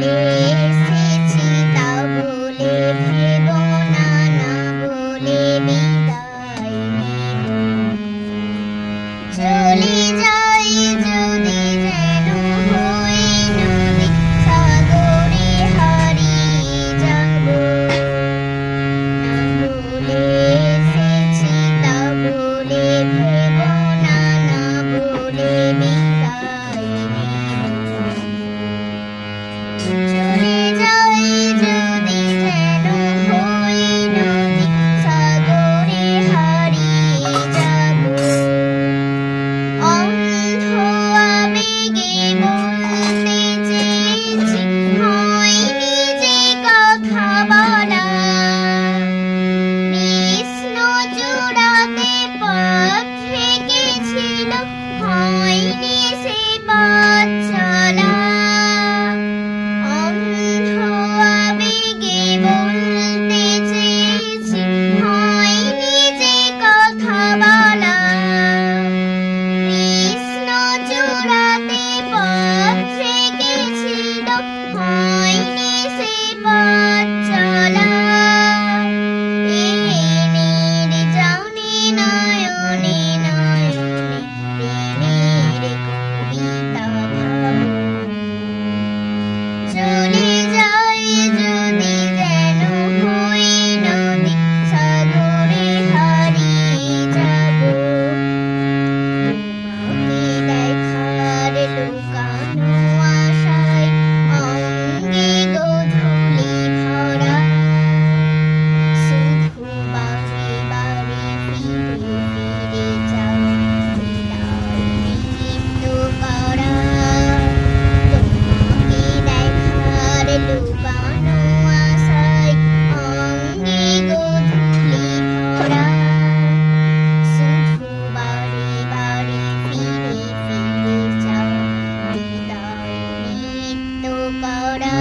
এসেছি তা বলে ভেবো না, না বলে বিদায় নেব। চলে যাই যদি যেন হই নদী, সাগরে হারিয়ে যাব। না বলে এসেছি তা বলে ভেবো না, না বলে বিদায় নেব। চলে যাই যদি যেন হই নদী, সাগরে হারিয়ে যাব। অন্ধ আবেগে বলতে চেয়েছি, হয়নি যে কথা বলা। কৃষ্ণ চূড়াতে পথ থেকেছিল, হয়নি সে পথ চলা। অন্ধ আবেগে বলতে চেয়েছি, হয়নি যে কথা বলা। কৃষ্ণ চূড়াতে পথ থেকেছিল, হয়নি সে পথ চলা। এই নির্জনে নয়নে নয়নে প্রেমের কবিতা ভাবো। চলে যাই যদি যেন হই নদী, সাগরে হারিয়ে যাব। তোমাকে দেখার লুকানো আশায় অঙ্গে গোধূলি ভরা। শুধু বারে বারে ফিরে ফিরে যাও, হৃদয় বিক্ষিপ্ত করা। তোমাকে দেখার লুকানো আশায় অঙ্গে গোধূলি ভরা। শুধু বারে বারে ফিরে ফিরে যাও, হৃদয় নৃত্য করা।